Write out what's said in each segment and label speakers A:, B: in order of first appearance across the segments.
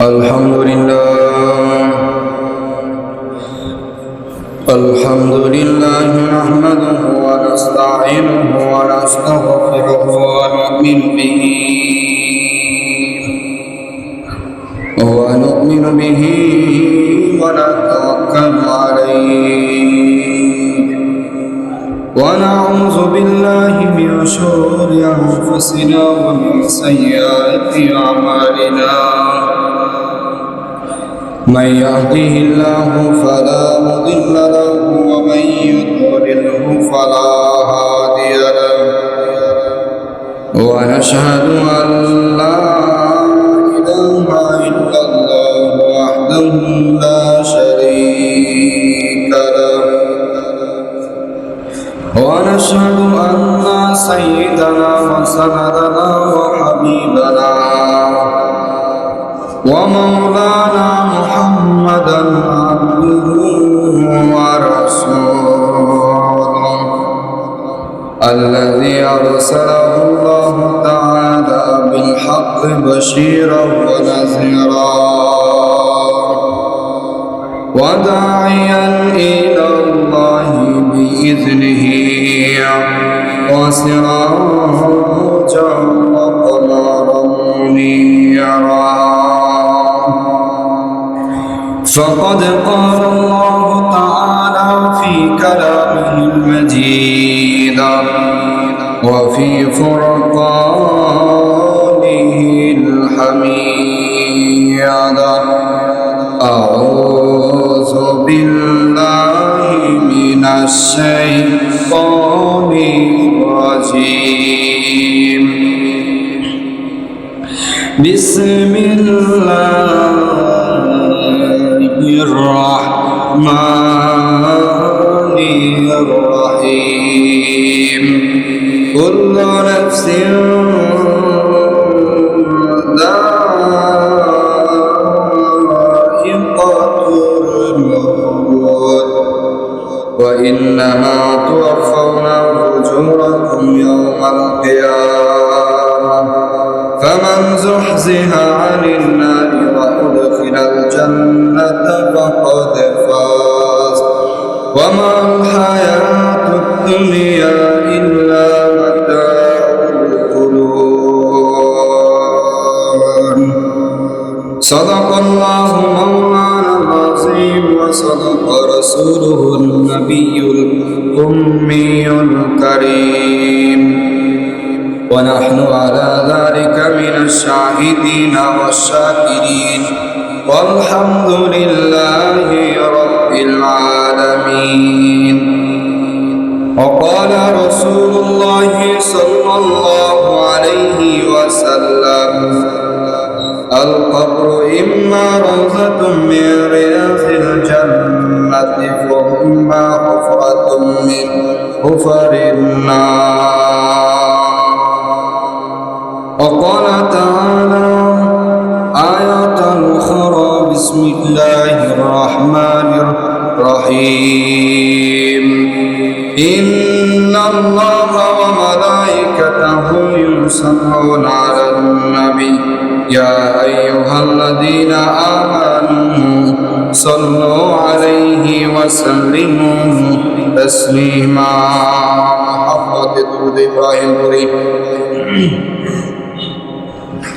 A: الحمد لله نحمده ونستعينه ونستغفره ونؤمن به ونتوكل عليه ونعوذ بالله من شرور أنفسنا ومن سيئات أعمالنا من يهده الله فلا مضل له ومن يضلله فلا هادي له ونشهد أن لا إله إلا الله وحده لا شريك له ونشهد أن سيدنا وسندنا وحبيبنا ومولانا محمدا عبده ورسوله الذي أرسله الله تعالى بالحق بشيرا ونذيرا وداعيا إلى الله بإذنه وسراجا وقمرا منيرا فقد قال الله تعالى في كلامه المجيد وفي فرقانه الحميد أعوذ بالله من الشيطان الرجيم بسم الله الرحمن الرحيم كل نفس ذائقة الموت وإنما توفون أجوركم يوم القيامة فمن زحزح عن النار وأدخل الجنة فقد فاز وما الحياة الدنيا إلا متاع الغرور صدق الله مولانا العظيم وصدق رسوله النبي الأمي الكريم ونحن على ذلك من الشاهدين والشاكرين والحمد لله رب العالمين وقال رسول الله صلى الله عليه وسلم القبر إما روضة من رياض الجنة وإما حفرة من حفر النار وقال تعالى آيات أخرى بسم الله الرحمن الرحيم إن الله وملائكته يصلون على النبي يا أيها الذين آمنوا صلوا عليه وسلموا تسليما محمد درود إبراهيم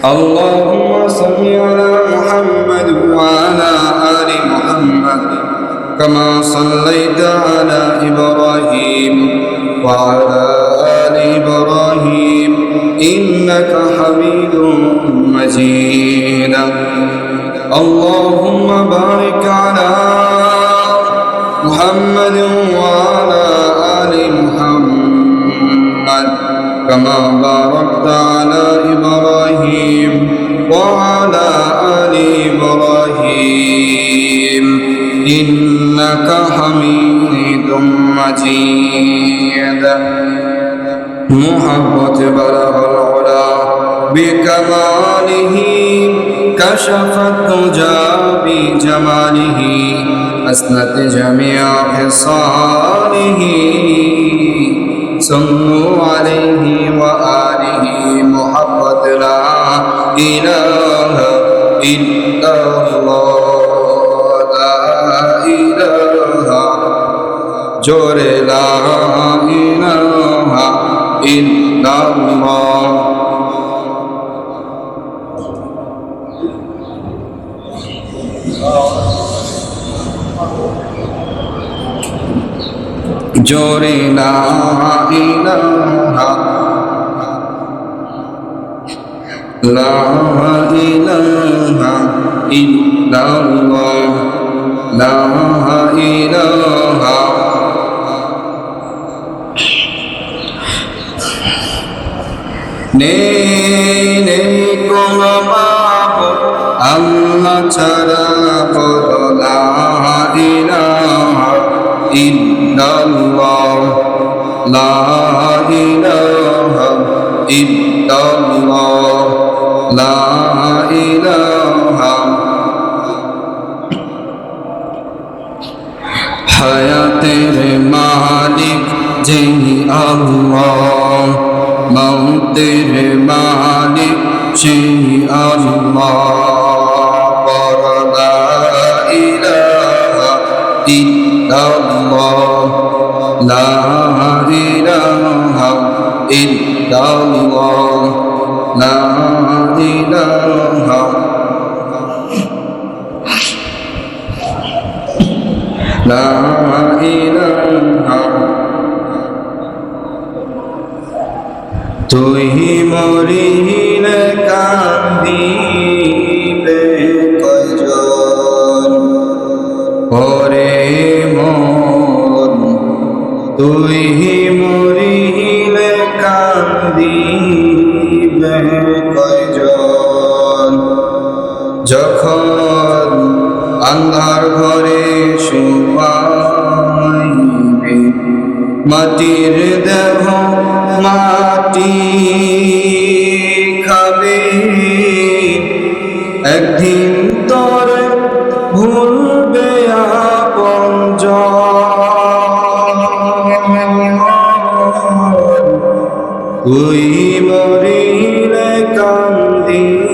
A: اللهم صل على محمد وعلى آل محمد كما صليت على إبراهيم وعلى آل إبراهيم إنك حميد مجيد اللهم بارك على محمد وعلى آل محمد كما باركت على إبراهيم وعلى آل إبراهيم إنك حميد مجيد محبة بلغ العلا بكماله كشف الدجى بجماله أسنت جميع خصاله صلوا عليه وآله محبة لا إله ইল্লাল্লাহ লা ইলাহা জোরে লা ইলাহা ইল্লাল্লাহ জোরে লা ইলাহা লা ইলাহা ইল্লাল্লাহ লা ইলাহা নেই কোনো মাবুদ আল্লাহ ছাড়া বলো লা ইলাহা ইল্লাল্লাহ লা ইলাহা ইল্লাল্লাহ লা ইলাহা হায়াতের মালিক যিনি আল্লাহ মৌতের মালিক যিনি আল্লাহ লা ইলাহা ইল্লাল্লাহ লা ইলাহা ইল্লাল্লাহ লা ইলাহা লা ইলাহা তুই মরিলে কান্দিবে কয়জন ওরে মন তুই মরিলে কান্দিবে কয়জন যখন আন্ধার ঘরে শুয়াইবে মাটির দেহ মাটি খাবে একদিন তোর ভুলবে আপনজন তুই মরিলে কান্দিবে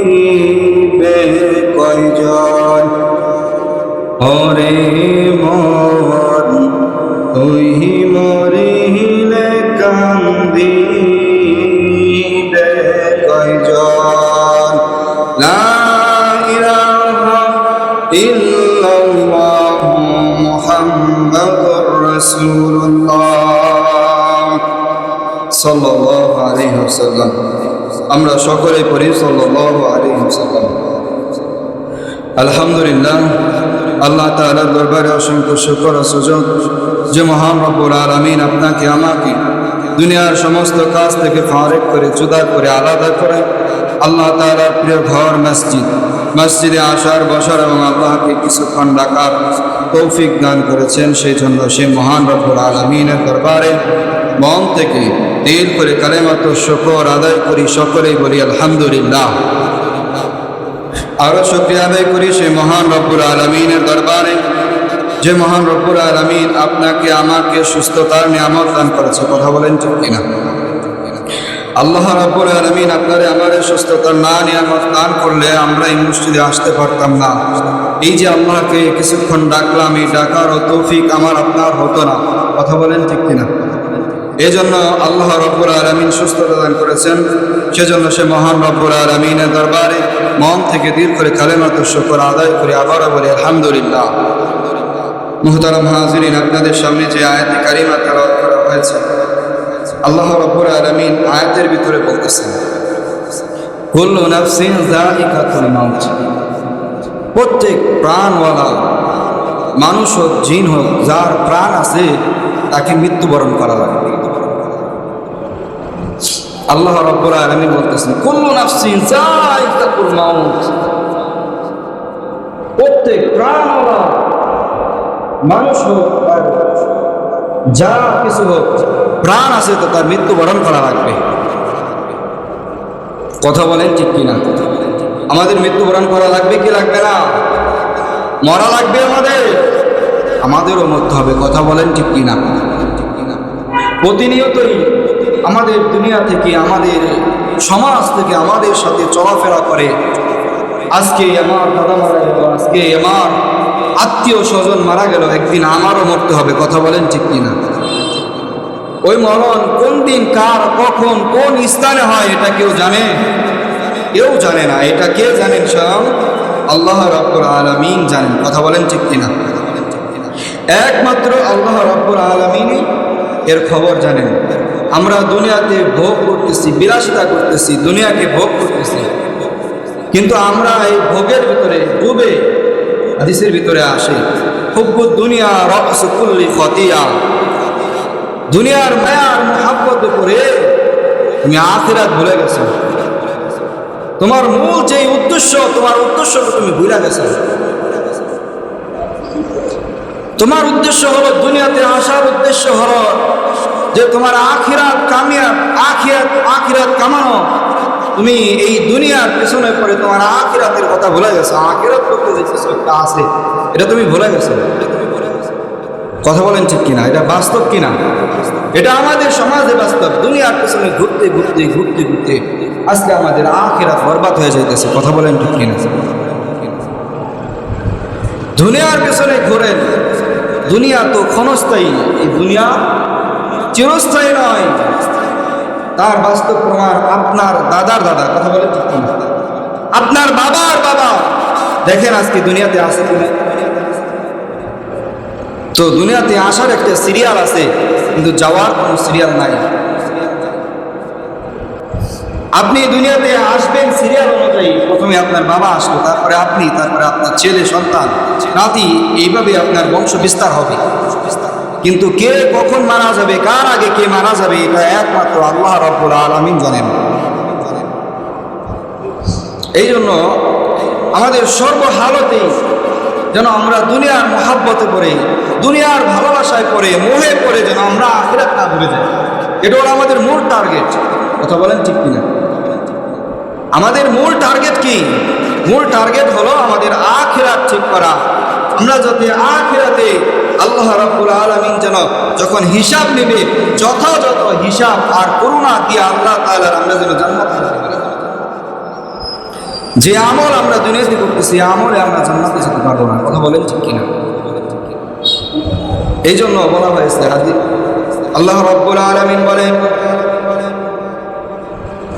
A: কয়জন ওরে মন তুই মরিলে কান্দিবে কয়জন লা ইলাহা ইল্লাল্লাহ মুহাম্মাদুর রাসূলুল্লাহ সাল্লাল্লাহু আলাইহি ওয়াসাল্লাম আমরা সকলে পড়ি সাল্লাল্লাহু আলাইহি ওয়াসাল্লাম আলহামদুলিল্লাহ আল্লাহ তাআলার দরবারে অসংখ্য শুকর ও সুজুদ যে মহান রব্বুল আলামিন আপনাকে আমাকে দুনিয়ার সমস্ত কাজ থেকে ফারেক করে জুদা করে আলাদা করে আল্লাহ তাআলার প্রিয় ঘর মসজিদে আসার বসার এবং আল্লাহকে কিছুক্ষণ ডাকার তৌফিক দান করেছেন সেই জন্য সে মহান রব্বুল আলামিনের দরবারে মন থেকে দিল করে কালেমাত শুকর আদায় করি সকলেই বলি আলহামদুলিল্লাহ আরো শুকরিয়া আদায় করি সেই মহান রব্বুল আলামিনের দরবারে যে মহান রব্বুল আলামিন আপনাকে আমাকে সুস্থতার নিয়ামত দান করেছে কথা বলেন ঠিক কিনা আল্লাহ রাব্বুল আলামিন আপনারে আমাদের সুস্থতার নিয়ামত দান করলে আমরা এই মসজিদে আসতে পারতাম না এই যে আল্লাহকে কিছুক্ষণ ডাকলাম এই ডাকার তৌফিক আমার আপনার হতো না কথা বলেন ঠিক কিনা এই জন্য আল্লাহ রাব্বুল আলামিন সুস্থতা দান করেছেন সেজন্য সে মহান রব্বুল আলামিনের দরবারে মন থেকে দিল করে কালেমাত শুকর আদায় করে আবারও বলি আলহামদুলিল্লাহ মুহতারাম হাজিরিন আপনাদের সামনে যে আয়াতে কারিমা তেলাওয়াত করা হয়েছে আল্লাহ রাব্বুল আলামিন আয়াতের ভিতরে বলতেছেন কুল্লু নাফসিন যায়িকাতুল মাউত প্রত্যেক প্রাণওয়ালা মানুষ হোক জিন হোক যার প্রাণ আছে তাকে মৃত্যুবরণ করা লাগবে আল্লাহ রাব্বুল আলামিন বলতেছেন কুল্লু নাফসিন যায়িকাতুল মাউত প্রত্যেক প্রাণওয়ালা মানুষ হোক যা কিছু হোক প্রাণ আছে তো তার মৃত্যুবরণ করা লাগবে কথা বলেন ঠিক কিনা আমাদের মৃত্যুবরণ করা লাগবে কি লাগবে না মরা লাগবে আমাদেরও মরতে হবে কথা বলেন ঠিক কিনা প্রতিনিয়তই আমাদের দুনিয়া থেকে আমাদের সমাজ থেকে আমাদের সাথে চলাফেরা করে আজকে আমার দাদা মারা গেল, আজকে আমার আত্মীয় স্বজন মারা গেল, একদিন আমারও মরতে হবে। কথা বলেন ঠিক কিনা? ওই মরণ কোন দিন, কার, কখন, কোন স্থানে হয় এটা কেউ জানে? কেউ জানে না। এটা কে জানেন? স্বয়ং আল্লাহ রাব্বুল আলামিন জানেন। কথা বলেন ঠিক কিনা? একমাত্র আল্লাহ রাব্বুল আলামিনই এর খবর জানেন। আমরা দুনিয়াতে ভোগ করতেছি, বিলাসিতা করতেছি, দুনিয়াকে ভোগ করতেছি, কিন্তু আমরা এই ভোগের ভিতরে ডুবে হাদিসের ভিতরে আসে হুব্বুদ দুনিয়া রাসু কুল্লি খতিয়া। দুনিয়ার মায়ার মুহাব্বত করে তুমি আখিরাত ভুলে গেছো। তোমার মূল যে উদ্দেশ্য, তোমার উদ্দেশ্যকে তুমি ভুলে গেছো। তোমার উদ্দেশ্য হলো, দুনিয়াতে আসার উদ্দেশ্য হলো যে তোমার আখিরাত কামিয়াব, আখিরাত কামানো। তুমি এই দুনিয়ার পেছনে পড়ে তোমার আখিরাতের কথা ভুলে গেছো। আখিরাত করতে যে কিছু একটা আছে, এটা তুমি ভুলে গেছো। কথা বলেন ঠিক কিনা? এটা বাস্তব কিনা? এটা আমাদের সমাজে বাস্তব। দুনিয়ার পেছনে ঘুরতে ঘুরতে ঘুরতে ঘুরতে আজকে আমাদের আখিরাত বরবাদ হয়ে যাইতেছে। কথা বলেন ঠিক কিনা? দুনিয়ার পেছনে ঘোরেন। দুনিয়া তো ক্ষণস্থায়ী, এই দুনিয়া চিরস্থায়ী নয়। তার বাস্তব প্রমাণ আপনার দাদার দাদা। কথা বলেন ঠিক কিনা? আপনার বাবার বাবা দেখেন আজকে দুনিয়াতে আছে কিনা। তো দুনিয়াতে আসার একটা সিরিয়াল আছে, কিন্তু যাওয়ার কোনো সিরিয়াল নাই। আপনি দুনিয়াতে আসবেন সিরিয়াল অনুযায়ী। প্রথমে আপনার বাবা আসলো, তারপরে আপনি, তারপরে আপনার ছেলে, সন্তান, নাতি, এইভাবে আপনার বংশ বিস্তার হবে। কিন্তু কে কখন মারা যাবে, কার আগে কে মারা যাবে, এটা একমাত্র আল্লাহ রাব্বুল আলামিন জানেন। এই জন্য আমাদের সর্বহালতেই যেন আমরা দুনিয়ার মহাব্বতে পড়ে, দুনিয়ার ভালোবাসায় পড়ে, মোহে পড়ে যেন আমরা আখিরাত না ভুলে যাই। এটা হলো আমাদের মূল টার্গেট। কথা বলেন ঠিক কিনা? আমাদের মূল টার্গেট কি? মূল টার্গেট হলো আমাদের আখিরাত ঠিক করা। আমরা যাতে আখিরাতে আল্লাহ রাব্বুল আলামিন যেন যখন হিসাব নেবে, যথাযথ হিসাব আর করুণা দিয়ে আল্লাহ তাআলার আমরা যেন জান্নাত লাভ করি। যে আমল আমরা দুনিয়াতে করতেছি, আমলে আমরা জান্নাতে যেতে পারবো না। কথা বলেন ঠিক কিনা? এই জন্য বলা হয়েছে হাদিস, আল্লাহ রাব্বুল আলামিন বলেন,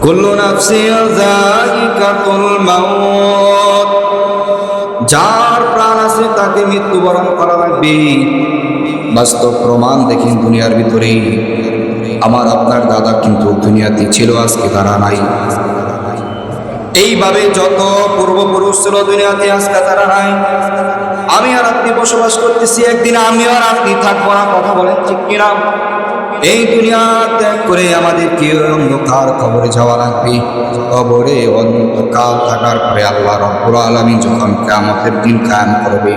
A: কুল্লু নাফসিন যায়িকাতুল মাউত। যার প্রাণ আছে তাকে মৃত্যুবরণ করা লাগবে। বাস্তব প্রমাণ দেখেন দুনিয়ার ভিতরে। আমার আপনার দাদা কিন্তু দুনিয়াতে ছিল, আজকে তারা নাই। এইভাবে যত পূর্বপুরুষ ছিল দুনিয়াতে, আজকে তারা নাই। আমি আর আপনি বসবাস করতেছি, একদিন আমি আর আপনি থাকবো না। কথা বলেন ঠিক কিনা? এই দুনিয়া ত্যাগ করে আমাদেরকে অন্ধকার কবরে যাওয়া লাগবে। কবরে অন্ধকার থাকার পরে আল্লাহ রাব্বুল আলামিন যখন কিয়ামতের দিন কায়েম করবে,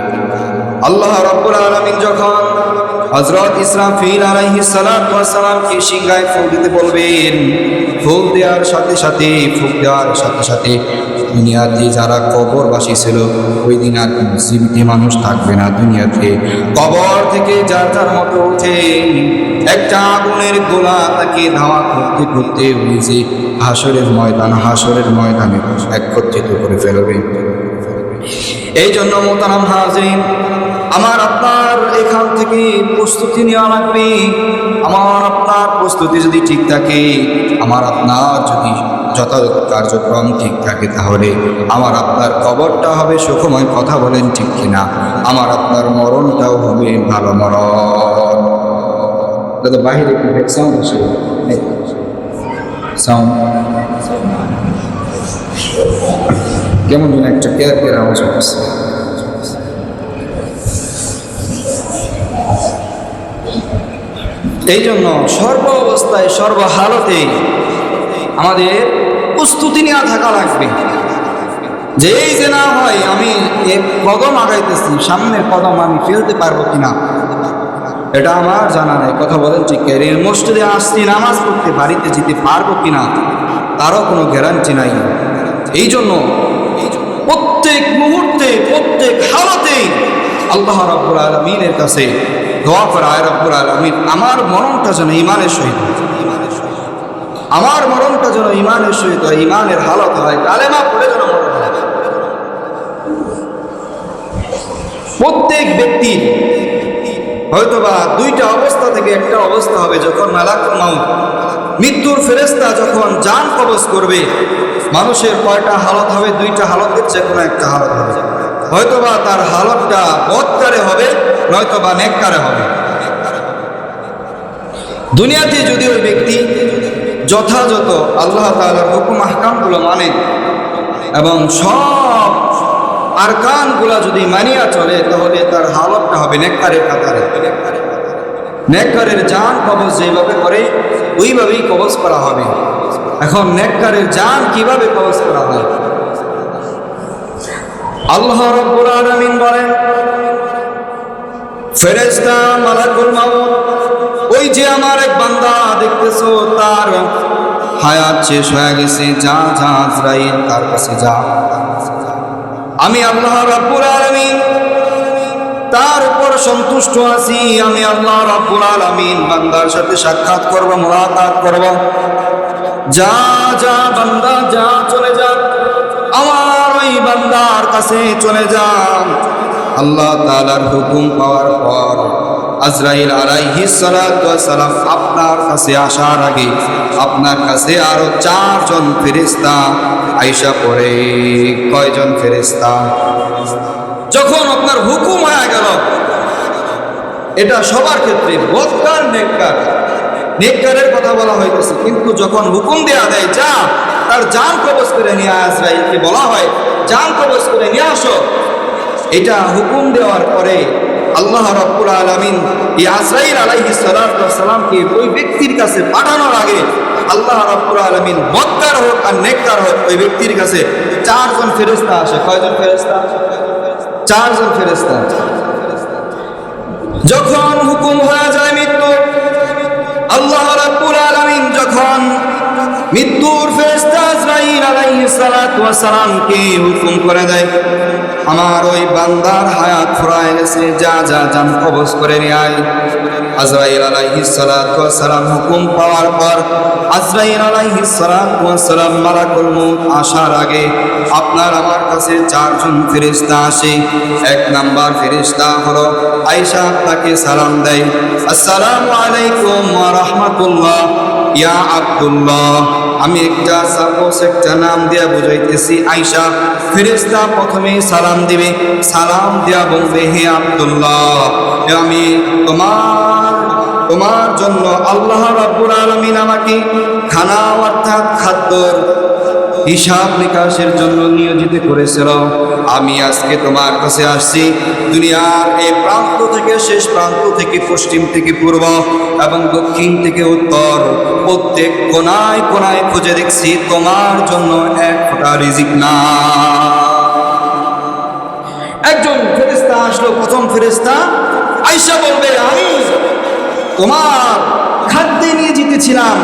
A: আল্লাহ রাব্বুল আলামিন যখন হযরত ইসরাফিল আলাইহিস সালাতু ওয়াস সালামকে সিংহায় ফুঁক দিতে বলবেন, ফুঁক দেওয়ার সাথে সাথে দুনিয়াতে যারা কবরবাসী ছিল, ওই দিন আর জীবিত মানুষ থাকবে না দুনিয়াতে। কবর থেকে যার যার মতো উঠে একটা আগুনের গোলা তাকে ধাওয়া করতে করতে ওই যে হাসরের ময়দানে একত্রিত করে ফেলবে। এই জন্য মোহতারাম হাজিরিন, আমার আপনার এখান থেকে প্রস্তুতি নেওয়া লাগবে। আমার আপনার প্রস্তুতি যদি ঠিক থাকে, আমার আপনার যদি যথাযথ কার্যক্রম ঠিক থাকে, তাহলে আমার আপনার কবরটা হবে সুখময়। কথা বলেন ঠিক কিনা? আমার আপনার মরণটাও হবে ভালো মরণ। দাদা বাহিরে একটু সাউন্ড আছে, সাউন্ড কেমন যেন একটা কেয়ার আওয়াজ হচ্ছে। এই জন্য সর্ব অবস্থায়, সর্বহালতে আমাদের প্রস্তুতি নেওয়া থাকা লাগবে। যে এই যে না হয় আমি এক কদম আগাইতেছি, সামনের কদম আমি ফেলতে পারবো কিনা এটা আমার জানা নেই। কথা বলেন ঠিক। এর মসজিদে আসছি, নামাজ পড়তে বাড়িতে যেতে পারবো কিনা তারও কোনো গ্যারান্টি নাই। এই জন্য প্রত্যেক মুহূর্তে, প্রত্যেক হালতে আল্লাহ রাব্বুল আলামিনের কাছে দোয়া করা, আয় রাব্বুল আলামিন আমার মরণটা যেন ঈমানের সহিত, আমার মরণটা যেন ঈমানের সহিত, ঈমানের হালত হয়, কালেমা পড়ে যেন মরণ হয়। প্রত্যেক ব্যক্তির হয়তোবা দুইটা অবস্থা থেকে একটা অবস্থা হবে, যখন মালাকুল মাউত মৃত্যুর ফেরেশতা যখন জান কবজ করবে, মানুষের কয়টা হালত হবে? দুইটা হালতের যে কোনো একটা হালত হবে। হয়তোবা তার হালতটা বদকারে হবে, নয়তোবা নেককারে হবে। দুনিয়াতে যদি ওই ব্যক্তি যথাযথ আল্লাহ তাআলার হুকুম আহকামগুলো মানে এবং সব আরকানগুলা যদি মানিয়া চলে, তাহলে তার হালতটা হবে নেককারের কাতারে। নেককারের জান কবজ যেভাবে করে ওইভাবেই কবজ করা হবে। এখন নেককারের জান কিভাবে কবজ করা হয়? আল্লাহ রাব্বুল আলামিন বলেন, ফেরেশতা মালাকুল মাউত, ওই যে আমার এক বান্দা দেখতেছো তার হায়াত শেষ হয়ে গেছে, যা যা আজরাইল তার কাছে যা। আমি আল্লাহ রাব্বুল আলামিন তার উপর সন্তুষ্ট আছি। আমি আল্লাহ রাব্বুল আলামিন বান্দার সাথে সাক্ষাৎ করব, মুলাকাত করব। যা যা বান্দা যা, চলে যা, আমার ওই বান্দার কাছে চলে যা। আল্লাহ তাআলার হুকুম পাওয়ার পর আজরাইল আলাইহিস সালাতু ওয়াস সালাম আপনার কাছে আসার আগে আপনার কাছে আরো 4 জন ফেরেশতা আয়েশা পড়ে। কয়জন ফেরেশতা? যখন আপনার হুকুম হয়ে গেল, এটা সবার ক্ষেত্রে বদকার নেককার, নেককারের কথা বলা হইতেছে, কিন্তু যখন হুকুম দেয়া দেয় যা, তার জান কবজ করে নিয়ে আজরাইলকে বলা হয় জান কবজ করে নিয়ে আসো, এটা হুকুম দেওয়ার পরে আল্লাহ রাব্বুল আলামিন এই আজরাইল আলাইহিস সালাতু ওয়াস সালামকে ওই ব্যক্তির কাছে পাঠানোর আগে আল্লাহ রাব্বুল আলামিন বদকার হোক আর নেককার হোক, ওই ব্যক্তির কাছে 4 জন ফেরেশতা আসে। কয়জন ফেরেশতা? 4 জন ফেরেশতা। যখন হুকুম হয়ে যায় মৃত্যু, আল্লাহ রাব্বুল আলামিন যখন মৃত্যুর ফেরেশতা আজরাইল আলাইহিস সালাতু ওয়াস সালামকে হুকুম করে দেয়, আমার ওই বান্দার হায়াত ফুরায় গেছে, যা যা জান কবজ করে নিয়ে আয়। আজরাইল আলাইহিস সালাতু ওয়াস সালাম হুকুম পাওয়ার পর আজরাইল আলাইহিস সালাতু ওয়াস সালাম মালাকুল মউত আসার আগে আপনার আমার কাছে 4 জন ফেরেশতা আসে। 1 নাম্বার ফেরেশতা হলো আয়েশা, আপনাকে সালাম দেয়, আসসালামু আলাইকুম ওয়া রাহমাতুল্লাহ ইয়া আব্দুল্লাহ। আমি একটা নাম দিয়া বুঝাইতেছি, আয়েশা ফেরেশতা প্রথমেই সালাম দিবে, সালাম দিয়া বলবে, হে আব্দুল্লাহ, আমি তোমার জন্য আল্লাহ রাব্বুল আলামিন আমাকে খানা অর্থাৎ খাদ্যর হিসাব নিকাশের জন্য নিয়োজিত করেছিল। আমি আজকে তোমার কাছে আসছি, দুনিয়ার এই প্রান্ত থেকে শেষ প্রান্ত থেকে, পশ্চিম থেকে পূর্ব এবং দক্ষিণ থেকে উত্তর, প্রত্যেক কোনায় কোনায় খুঁজে দেখছি, তোমার জন্য এক ফোঁটা রিজিক না। একজন ফেরেশতা আসলো, প্রথম ফেরেশতা আয়েশা বলবে, আমি তোমার খাদ্যে নিয়োজিত ছিলাম,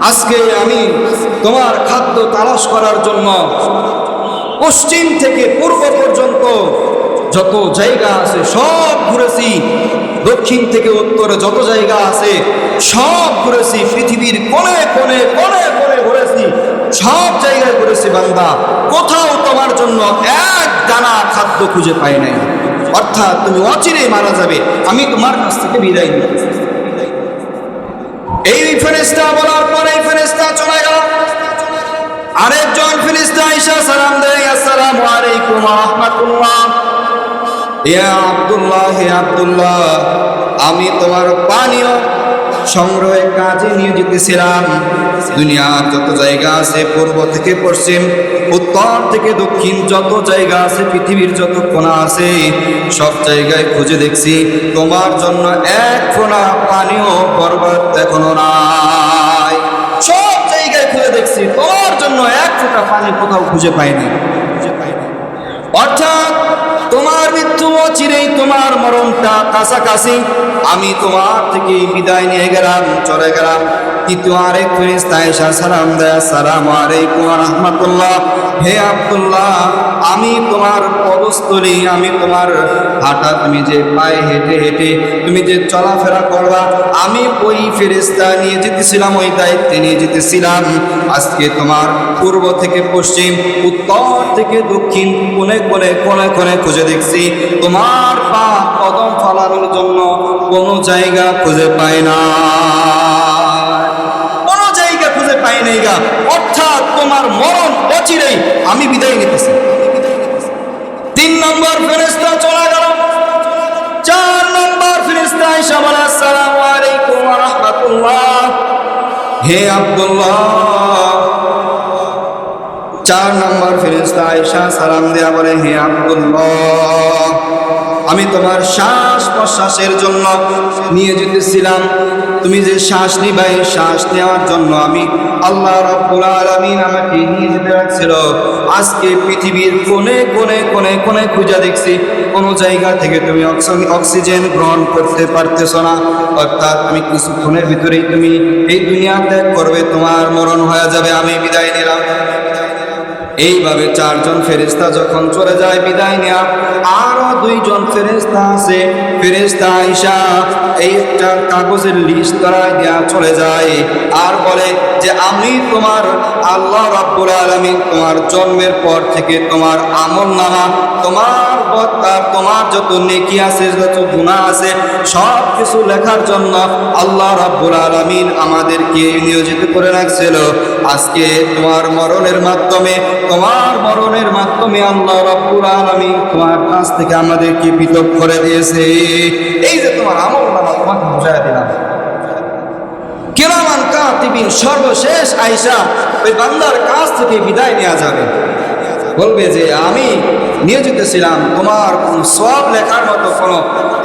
A: আজকে আমি তোমার খাদ্য তালাশ করার জন্য পশ্চিম থেকে পূর্ব পর্যন্ত যত জায়গা আছে সব ঘুরেছি, দক্ষিণ থেকে উত্তরে যত জায়গা আছে সব ঘুরেছি, পৃথিবীর কোণে কোণে কোণে কোণে ঘুরেছি, সব জায়গায় ঘুরেছি বান্দা, কোথাও তোমার জন্য এক দানা খাদ্য খুঁজে পাই নাই। অর্থাৎ তুমি অচিরেই মারা যাবে, আমি তোমার কাছ থেকে বিদায় নিব। এই ফেরেশতা বলার পরে ফেরেশতা চলে গেল। আরেকজন ফেরেশতা আয়েশা সালাম দেয়, আসসালামু আলাইকুম ওয়া রাহমাতুল্লাহ ইয়া আব্দুল্লাহ, হে আব্দুল্লাহ, আমি তোমার পানীয় সংগ্রহের কাজে নিয়োজিত ছিলাম। দুনিয়ার যত জায়গা আছে, পূর্ব থেকে পশ্চিম, উত্তর থেকে দক্ষিণ, যত জায়গা আছে, পৃথিবীর যত কোণা আছে, সব জায়গায় খুঁজে দেখছি, তোমার জন্য এক ফোঁটা পানিও বরবাদ এখনো নাই। সব জায়গায় খুঁজে দেখছি, তোমার জন্য এক ফোঁটা পানি কোথাও খুঁজে পাইনি। অর্থাৎ তোমার মৃত্যু অচিরেই, তোমার মরণটা কাছাকাছি, আমি তোমার থেকে বিদায় নিয়ে গেলাম, চলে গেলাম। দ্বিতীয় আরেক ফেরেশতা এসে সালাম দেয়, আসসালামু আলাইকুম ওয়া রাহমাতুল্লাহ। হে আব্দুল্লাহ, আমি তোমার পদস্থলী, আমি তোমার হাঁটা, তুমি যে পায়ে হেঁটে হেঁটে তুমি যে চলাফেরা করবা, আমি ওই ফেরেশতা নিয়ে যেতেছিলাম, ওই দায়িত্বে নিয়ে যেতেছিলাম। আজকে তোমার পূর্ব থেকে পশ্চিম, উত্তর থেকে দক্ষিণ, কোণে কোণে কোণে কোণে খুঁজে দেখছি, তোমার পা কদম ফলানোর জন্য কোনো জায়গা খুঁজে পাই না, কোনো জায়গা খুঁজে পাই নাই গা। অর্থাৎ তোমার মরণ অচিরেই, আমি বিদায় নিতেছি। 3 নম্বর ফেরেশতা চলে গেল। 4 নম্বর ফেরেশতা এসে বলে, আসসালামু আলাইকুম ওয়া রাহমাতুল্লাহ। হে আব্দুল্লাহ, 4 নম্বর ফেরেশতা আয়েশা সালাম দেয়া বলে, হে আব্দুল্লাহ, আমি তোমার শ্বাস প্রশ্বাসের জন্য নিয়ে যেতেছিলাম, তুমি যে শ্বাস নিবা, এই শ্বাস নেওয়ার জন্য আমি আল্লাহ রাব্বুল আলামিন আমাকে নিয়ে যেতে রাখছিল। আজকে পৃথিবীর কোণে কোণে কোণে কোণে খুঁজে দেখছি, কোনো জায়গা থেকে তুমি অক্সিজেন গ্রহণ করতে পারতেছো না। অর্থাৎ তুমি কিছুক্ষণের ভিতরেই তুমি এই দুনিয়া ত্যাগ করবে, তোমার মরণ হয়ে যাবে, আমি বিদায় নিলাম। এইভাবে 4 জন ফেরেশতা যখন চলে যায় বিদায় নেয়া, আরো 2 জন ফেরেশতা আছে। ফেরেশতা আয়েশা এই একটা কাগজের লিস্ট করায় দেয়া চলে যায়, আর বলে যে আমি তোমার আল্লাহ রাব্বুল আলামিন তোমার জন্মের পর থেকে তোমার আমলনামা, তোমার বদকার, তোমার যত নেকি আছে, যত গুনাহ আছে, সব কিছু লেখার জন্য আল্লাহ রাব্বুল আলামিন আমাদেরকে নিয়োজিত করে রাখছিল। আজকে তোমার মরণের মাধ্যমে আল্লাহ রাব্বুল আলামিন তোমার কাছ থেকে আমাদেরকে পৃথক করে দিয়েছে। এই যে তোমার আমলনামা তোমাকে বুঝাইয়া দিলাম। কিরামান কাতিবিন, সর্বশেষ আয়েশা ওই বান্দার কাছ থেকে বিদায় নেওয়া যাবে, বলবে যে আমি নিয়োজিত ছিলাম, তোমার কোনো সওয়াব লেখার মতো কোনো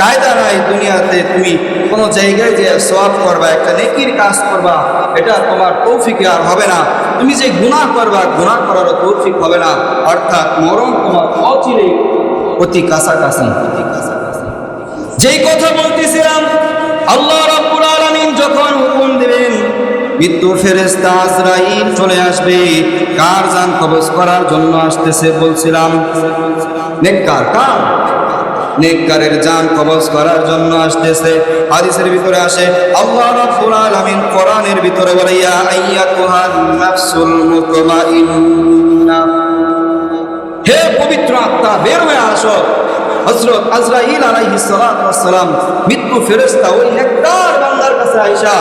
A: কায়দা নাই দুনিয়াতে। তুমি কোনো জায়গায় যে সওয়াব করবা, একটা নেকির কাজ করবা, এটা তোমার তৌফিকে আর হবে না। তুমি যে গুনাহ করবা, গুনাহ করারও তৌফিক হবে না। অর্থাৎ মরণ তোমার অচিরেই অতি কাছাকাছি। যেই কথা বলতেছিলাম, আল্লাহ রাব্বুল আলামিন যখন হুকুম দিবেন, মৃত্যুর ফেরেশতা আজরাইল চলে আসবে। কার জান কবজ করার জন্য আসতেছে বলছিলাম? নেককার। কার? নেককারের জান কবজ করার জন্য আসতেছে। হাদিসের ভিতরে আসে, আল্লাহ রাব্বুল আলামিন কোরআনের ভিতরে বলে, ইয়া আইয়াতুহান নাফসুল মুতমাইন্না, হে পবিত্র আত্মা, বের হয়ে আসো। হযরত আজরাইল আলাইহিস সালাতু ওয়াস সালাম, মৃত্যু ফেরেশতা ওই নেককার বান্দার কাছে আয়েশা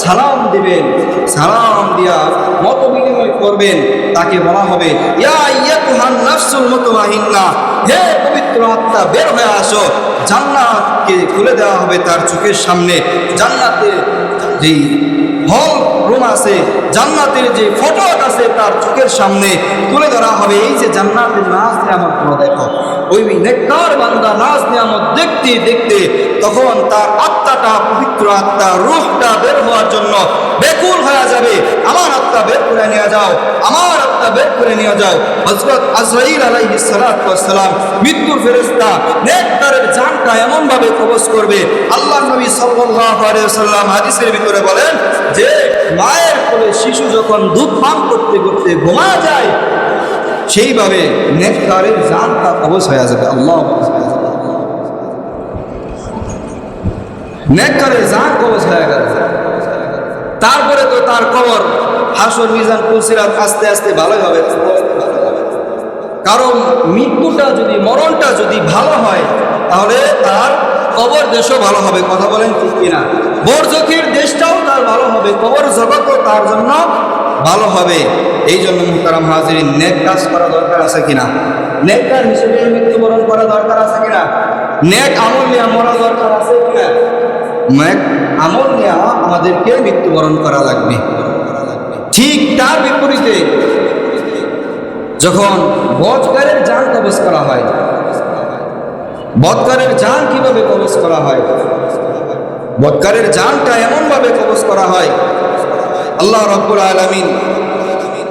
A: সালাম দিবেন। সালাম দিয়া মত বিনিময় করবেন। তাকে বলা হবে, ইয়া আইয়াতুহান নাফসুল মুতমাইন্না, হে পবিত্র আত্মা, বের হয়ে আসো। জান্নাতকে খুলে দেওয়া হবে তার চোখের সামনে। জান্নাতের যে হল রুম আছে, জান্নাতের যে ফটক আছে, তার চোখের সামনে তুলে ধরা হবে। এই যে জান্নাতের নাজ নিয়ামত গুলো দেখো। ওই নেককার বান্দা নাজ নিয়ামত দেখতে দেখতে তখন তার আত্মাটা, পবিত্র আত্মা, রূহটা বের হওয়ার জন্য বেকুল হয়ে যাবে। আমার আত্মা বের করে নিয়ে যাও, আমার আত্মা বের করে নিয়ে যাও। হযরত আজরাইল আলাইহিস সালাতু ওয়াস সালাম, মৃত্যুর ফেরেশতা নেককারের জানটা এমন ভাবে কবজ করবে, আল্লাহর নবী সাল্লাল্লাহু আলাইহি ওয়াসাল্লাম হাদিসের ভিতরে বলেন যে মায়ের কোলে শিশু যখন দুধ পান করতে করতে ঘুমা যায়, সেইভাবে নেককারের জানটা কবজ হয়ে যাবে। আল্লাহ, নেককারের জান কবজ হয়ে গেল। তারপরে তো তার কবর, হাসর, মিজান, পুলসিরাত আস্তে আস্তে ভালোই হবে। কারণ মৃত্যুটা যদি, মরণটা যদি ভালো হয়, তাহলে তার কবর দেশও ভালো হবে। কথা বলেন ঠিক কিনা? বরজখের দেশটাও তার ভালো হবে, কবর জগৎও তার জন্য ভালো হবে। এই জন্য মুহতারাম হাজিরিন, নেক কাজ করা দরকার আছে কিনা? নেককার হিসেবে মৃত্যুবরণ করা দরকার আছে কিনা? নেক আমল নিয়ে মরা দরকার আছে কিনা? নেক আমল নিয়ে আমাদেরকে মৃত্যুবরণ করা লাগবে। ঠিক তার বিপরীতে যখন বদকারের জান কবজ করা হয়, বদকারের জান কিভাবে কবজ করা হয়? বদকারের জানটা এমন ভাবে কবজ করা হয়, আল্লাহ রাব্বুল আলামিন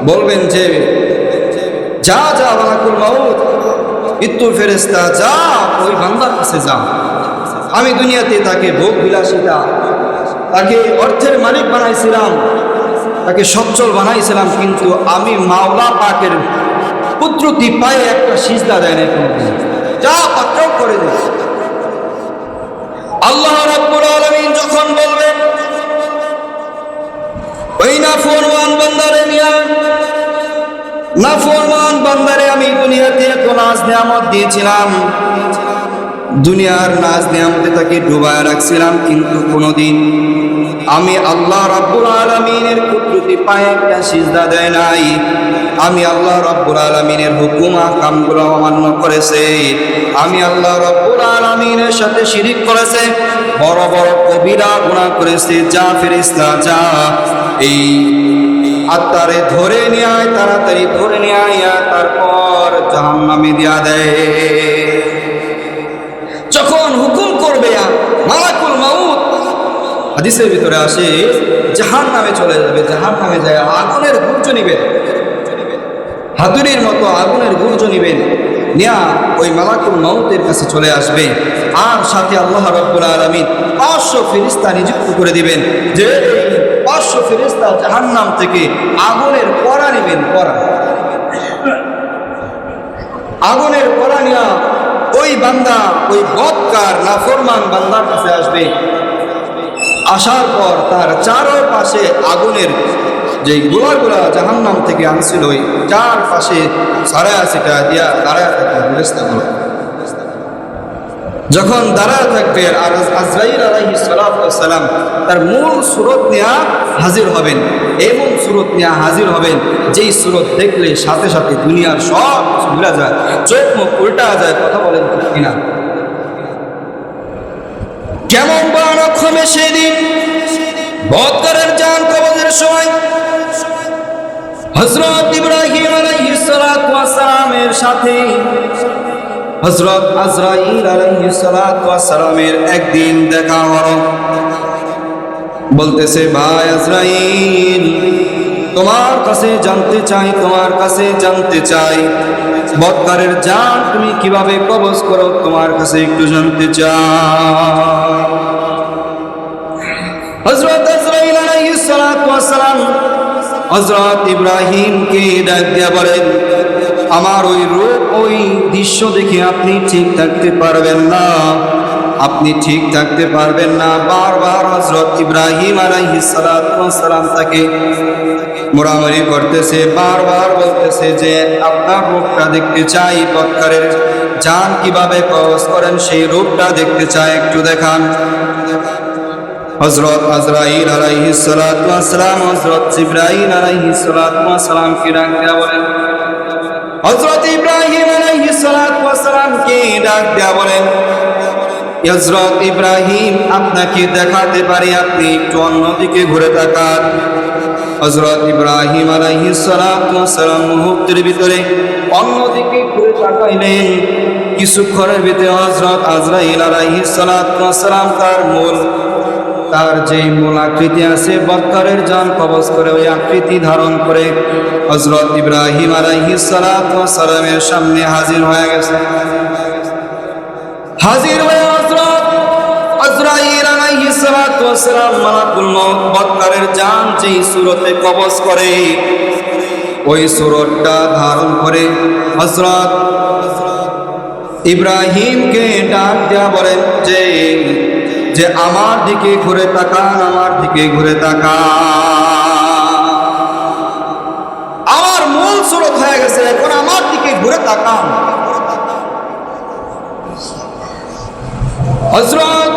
A: বলবেন যে যা যা ওয়ালাকুল মাউত, মৃত্যুর ফেরেশতা যা ওই বান্দার কাছে যা। আমি দুনিয়াতে তাকে ভোগ বিলাসিতা তাকে অর্থের মালিক বানাইছিলাম, তাকে সচ্ছল বানাইছিলাম, কিন্তু আমি মাওলা পাকের কুদরতি পায়ে একটা সিজদা দেয় না, কোনোদিন যা পাত্র করে দেয়। আল্লাহ রাব্বুল আলামিন যখন বলবেন ওই নাফরমান বান্দারে নিয়ে, নাফরমান বান্দারে আমি দুনিয়াতে এত নাজ নিয়ামত দিয়েছিলাম, দুনিয়ার নাজ নিয়ামতে তাকে ডুবায় রাখছিলাম, কিন্তু কোনোদিন আমি আল্লাহ রাব্বুল আলামিনের কুদরতি পায়ে একটা সিজদা দেয় নাই। আমি আল্লাহ রাব্বুল আলামিনের হুকুম আহকামগুলো অমান্য করেছে, আমি আল্লাহ রাব্বুল আলামিনের সাথে শিরিক করেছে, বড় বড় কবিরা গুনাহ করেছে। যা ফেরেশতা যা, এই আত্মারে ধরে নিয়ে আয়, তাড়াতাড়ি ধরে নিয়ে আয়, তারপর জাহান্নামে দিয়া দেয়। যখন হুকুম করবে মালাকুল মাউত, হাদিসের ভিতরে আসে জাহান্নামে চলে যাবে, জাহান্নামে যায় আগুনের গুর্জ নিবেন, হাতুড়ির মতো আগুনের গুর্জ নিবেন, নিয়া ওই মালাকুল মাউতের কাছে চলে আসবে, আর সাথে আল্লাহ রাব্বুল আলামিন 500 ফেরেশতা নিযুক্ত করে দিবেন, যে 500 ফেরেশতা জাহান্নাম থেকে আগুনের পরা নিবেন, পরা আগুনের পরা নিয়া ওই বান্দা, ওই বদকার নাফরমান বান্দার কাছে আসবে। আসার পর তার চারপাশে আগুনের যে গোলাগুলা জাহান্নাম থেকে আনছিল, ওই চারপাশে সারায়া সিটা দিয়া দাঁড়ায় থাকবে ফেরেশতাগুলো। যখন দাঁড়ায় থাকবে, আর আজরাইল আলাইহিস সালাম তার মূল সুরত নিয়ে হাজির হবেন, এমন সুরত নিয়ে হাজির হবেন যেই সুরত দেখলে সাথে সাথে দুনিয়ার সব ভুলে যায়, চোখ মুখ উল্টা যায়। কথা বলেন ঠিক কিনা? কেমন ভয়ানক হবে সেদিন বদকারের জান কবজের সময়। হযরত ইব্রাহিম আলাইহিস সালাতু ওয়াস সালামের সাথে হযরত আজরাইল আলাইহিস সালাতু ওয়াস সালামের একদিন দেখা হলো। বলতেছে, ভাই আজরাইল, তোমার কাছে জানতে চাই, তোমার কাছে জানতে চাই, বদকারের জান তুমি কিভাবে কবজ করো, তোমার কাছে একটু জানতে চাই। হযরত আজরাইল আলাইহিস সালাতু ওয়াস সালাম হযরত ইব্রাহিমকে ডাক দিয়া বলেন, আমার ওই রূপ, ওই দৃশ্য দেখে আপনি ঠিক থাকতে পারবেন না, আপনি ঠিক থাকতে পারবেন না। বারবার হযরত ইব্রাহিম আলাইহিস সালাতু ওয়াস সালাম তাকে মোরামরি করতেছে, বারবার বলতেছে যে আপনার রূপটা দেখতে চাই, বদকারের জান কিভাবে কবজ করেন সেই রূপটা দেখতে চাই, একটু দেখান। হযরত আজরাইল আলাইহিস সালাতু ওয়াস সালাম হযরত জিবরাইল আলাইহিস সালাতু ওয়াস সালামকে ডাক দেয়া বলেন, হযরত ইব্রাহিম আলাইহিস সালাতু ওয়াস সালামকে ডাক দেয়া বলেন, হযরত ইব্রাহিম, আপনাকে দেখাতে পারি, আপনি একটু অন্যদিকে ঘুরে তাকান। হযরত ইব্রাহিম আলাইহিস সালাতু ওয়াস সালাম মুহূর্তের ভিতরে অন্যদিকে ঘুরে তাকাইলেন। কিছুক্ষণের ভিতরে হযরত আজরাইল আলাইহিস সালাতু ওয়াস সালাম তার যে মূল আকৃতি আছে, বদকারের জান কবজ করে ওই আকৃতি ধারণ করে হযরত ইব্রাহিম আলাইহিস সালাতু ওয়াস সালামের সামনে হাজির হয়ে গেছে। হাজির হয়ে হযরত আজরাইল আলাইহিস সালাতু ওয়াস সালাম মালাকুল মউত বদকারের জান যেই সূরতে কবজ করে, ওই সূরতটা ধারণ করে হযরত ইব্রাহিমকে ডাক দেয়া বলেন যে আমার দিকে ঘুরে তাকান, আমার দিকে ঘুরে তাকান, আমার মূল সূরত হয়ে গেছে, এখন আমার দিকে ঘুরে তাকান। হযরত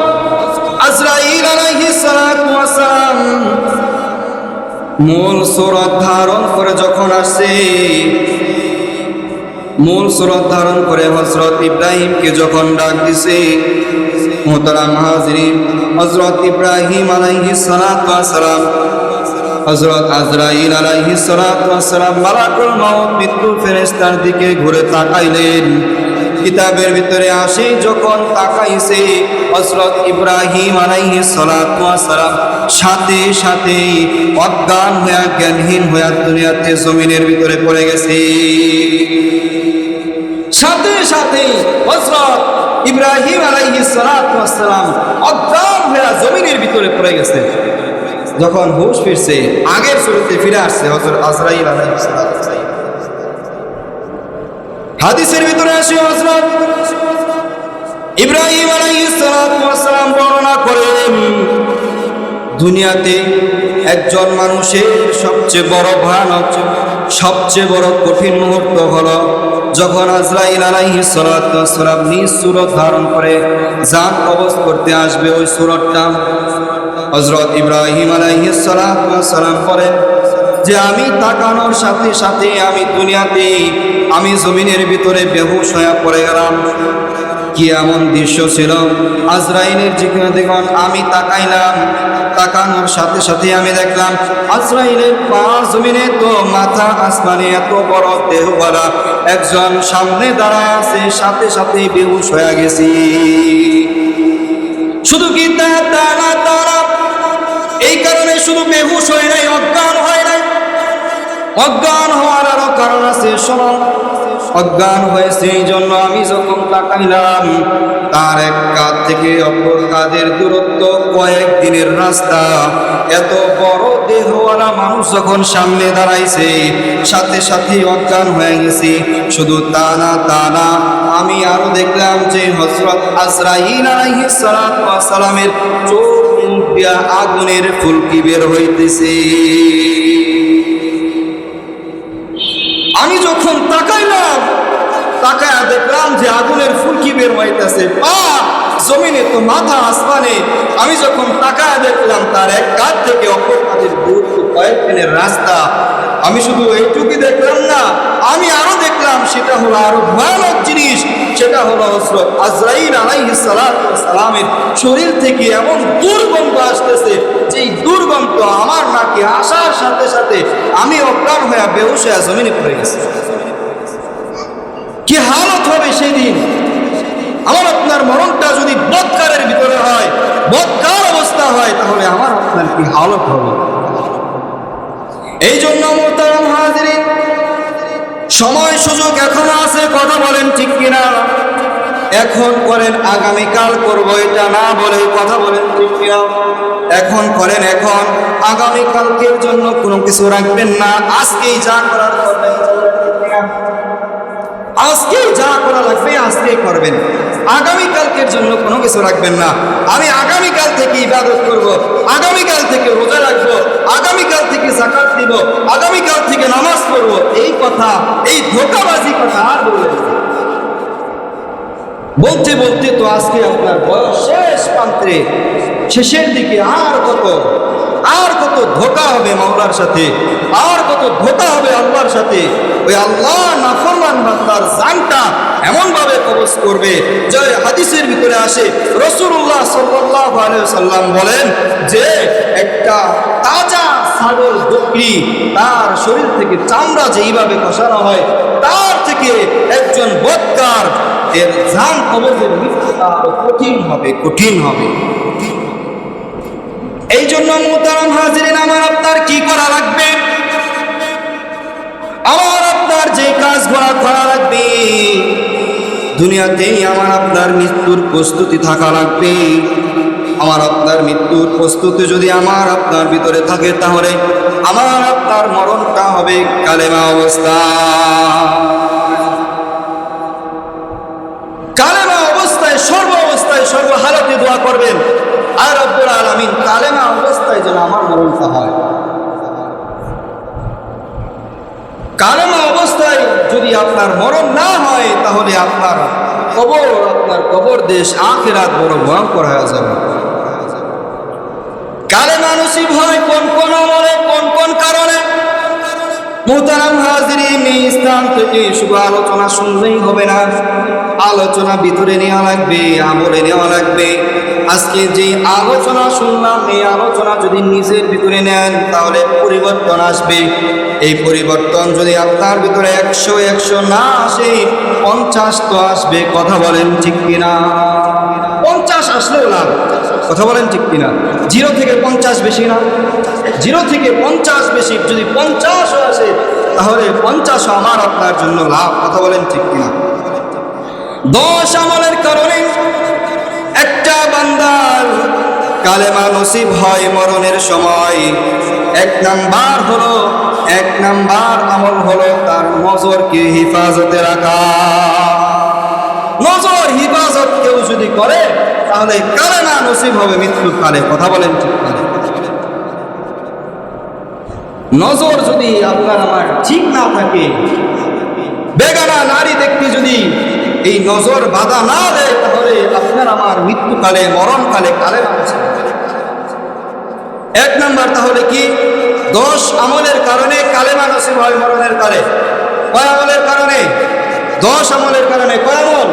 A: আজরাইল আলাইহিস সালাতু ওয়াস সালাম মূল সূরত ধারণ করে যখন আসে, মূল সূরত ধারণ করে হযরত ইব্রাহিমকে যখন ডাক দিছে, মোহতারাম হাজিরিন, হযরত ইব্রাহিম আলাইহিস সালাতু ওয়াস সালাম হযরত আজরাইল আলাইহিস সালাতু ওয়াস সালাম মালাকুল মউত মৃত্যু ফেরেশতার দিকে ঘুরে তাকাইলেন। কিতাবের ভিতরে আসে, যখন তাকাইছে হযরত ইব্রাহিম আলাইহিস সালাতু ওয়াস সালাম সাথে সাথে অজ্ঞান হয়ে, জ্ঞানহীন হয়ে দুনিয়াতে জমিনের ভিতরে পড়ে গেছে। সাথে সাথে হযরত ইব্রাহিম আলাইহিস সালাতু ওয়াস সালাম অজ্ঞান হয়ে জমিনের ভিতরে পড়ে গেছে। যখন হুঁশ ফিরছে, আগের সুরতে ফিরে আসছে হযরত আজরাইল আলাইহিস সালাম। হাদিসের ভিতরে আসে হযরত ইব্রাহিম আলাইহিস সালাম বর্ণনা করেন, দুনিয়াতে একজন মানুষের সবচেয়ে বড় ভয়ানক, সবচেয়ে বড় কঠিন মুহূর্ত হলো যখন আজরাইল আলাইহিস সালাম নিজ সূরত ধারণ করে জান কবজ করতে আসবে। ওই সূরতটা হযরত ইব্রাহিম আলাইহিস সালাম বলেন যে আমি তাকানোর সাথে সাথে আমি দুনিয়াতে আমি জমিনের ভিতরে বেহুশ হয়ে পড়ে গেলাম। কি এমন দৃশ্য ছিল, আজরাইলের জিকির দেখুন, আমি তাকাইলাম, তাকানোর সাথে সাথে আমি দেখলাম আজরাইলের পা জমিনে তো মাথা আসমানে, এত বড় দেহওয়ালা একজন সামনে দাঁড়ায় আছে, সাথে সাথে বেহুশ হয়ে গেছি। শুধু কি তা না, এই কারণে শুধু বেহুশ হয় নাই, অজ্ঞান হয় নাই। অজ্ঞান হওয়ার আরো কারণ আছে, শোনো। অজ্ঞান হয়েছে এই জন্য আমি যখন তাকাইলাম, তার এক কাঁধ থেকে অপর কাঁধের দূরত্ব কয়েক দিনের রাস্তা। এত বড় দেহওয়ালা মানুষ যখন সামনে দাঁড়াইছে, সাথে সাথে অজ্ঞান হয়ে গেছি। শুধু তা না, আমি আরো দেখলাম যে হযরত আজরাইল আলাইহিস সালামের চোখ মুখ দিয়া আগুনের ফুলকি বের হইতেছে। আমি যখন তাকাইলাম, তাকায়া দেখলাম যে আগুনের ফুলকি বের হইতেছে, পা জমিনে তো মাথা আসমানে। আমি যখন তাকায়া দেখলাম তার এক কাঁধ থেকে অপর কাঁধের দূরত্ব কয়েক দিনের রাস্তা। আমি শুধু এইটুকুই দেখলাম না, আমি আরো দেখলাম সেটা হলো আরো ভয়ানক জিনিস। সেটা হলো হযরত আজরাইল আলাইহিস সালামের শরীর থেকে এমন দুর্গন্ধ আসতেছে, যেই দুর্গন্ধ আমার নাকে আসার সাথে সাথে আমি অজ্ঞান হয়ে বেহুশ হয়ে জমিনে পড়ে গেছি। কি হালত হবে সেই দিন! আমার আপনার মরণটা যদি বদকারের ভিতরে হয়, বদকার অবস্থা হয়, তাহলে আমার আপনার কি হালত হবে! এই জন্য মুহতারাম হাজিরিন, সময় সুযোগ এখনো আছে, কথা বলেন ঠিক কিনা? এখন করেন, আগামীকাল করবো এটা না বলে কথা বলেন ঠিক কিনা? এখন করেন, এখন, আগামীকালকের জন্য কোনো কিছু রাখবেন না। আজকেই যা করার করবেন, আজকেই যা করা লাগবে আজকেই করবেন। আগামীকালকের জন্য কোনো কিছু রাখবেন না। আমি আগামীকাল থেকে ইবাদত করব, আগামীকাল থেকে রোজা রাখবো, আগামীকাল থেকে যাকাত দিব, আগামীকাল থেকে নামাজ পড়বো, এই কথা, এই ধোঁকাবাজি কথা আর বলবেন না। বলতে বলতে তো আজকে আপনার বয়স শেষ প্রান্তে, শেষের দিকে। আর কত ধোঁকা হবে মাওলার সাথে, আর কত ধোঁকা হবে আল্লাহর সাথে। ওই আল্লাহ নাফরমান বান্দার জানটা এমন ভাবে কবজ করবে যে হাদিসের ভিতরে আসে, রাসূলুল্লাহ সাল্লাল্লাহু আলাইহি ওয়াসাল্লাম বলেন যে একটা তাজা ছাগল বকরি তার শরীর থেকে চামড়া যেইভাবে খসানো হয়, তার থেকে একজন বদকার এর জান কবজের মৃত্যুটা কঠিন হবে। এই জন্য মুহতারাম হাজিরিন, আমার আপনার কি করা লাগবে? আমার আপনার যে কাজগুলো করা লাগবে, দুনিয়াতেই আমার আপনার মৃত্যুর প্রস্তুতি থাকা লাগবে। আমার আপনার মৃত্যুর প্রস্তুতি যদি আমার আপনার ভিতরে থাকে, তাহলে আমার আপনার মরণটা হবে কালেমা অবস্থা। কালেমা অবস্থায়, সর্ব অবস্থায়, সর্ব হালাতে দোয়া করবেন, আর রব্বুল আলামিন কালেমা অবস্থায় যেন আমার মরণটা হয়। কালেমা অবস্থায় যদি আপনার মরণ না হয়, তাহলে আপনার কবর দেশ আখিরাত বড় ভয়ঙ্কর হয়ে যাবে। কালেমা নসিব হয় কোন কোন আমলে, কোন কোন কারণে? মুহতারাম হাজিরিন, এই স্থান থেকে শুধু আলোচনা শুনলেই হবে না, আলোচনা ভিতরে নেওয়া লাগবে, আমলে নেওয়া লাগবে। আজকে যে আলোচনা শুনলাম, এই আলোচনা যদি নিজের ভিতরে নেন, তাহলে পরিবর্তন আসবে। এই পরিবর্তন যদি আপনার ভিতরে 100 না আসে, 50 তো আসবে। কথা বলেন ঠিক কিনা? 50 আসলেও লাভ। কথা বলেন ঠিক কিনা? 0 থেকে 50 বেশি না? 0 থেকে 50 বেশি। যদি 50 আসে, তাহলে 50 আমার আপনার জন্য লাভ। কথা বলেন ঠিক কিনা? 10 আমলের কারণে বান্দার কালেমা নসিব হয় মরণের সময়, এক নাম্বার আমল হলো তার নজরকে হেফাজতে রাখা। নজর হিফাজত কেউ যদি করে তাহলে কালেমা নসিব হবে মৃত্যুর কালে। কথা বলেন ঠিক না? নজর যদি আপনার আমার ঠিক না থাকে, বেগানা নারী দেখতে যদি এই নজর বাধা না দেয়, তাহলে আপনার আমার মৃত্যুকালে মরণকালে কালেমা নসিব। এক নাম্বার তাহলে কি? 10 আমলের কারণে কালেমা নসিব হয় মরণের কালে। কয় আমলের কারণে? 10 আমলের কারণে। কয় আমল?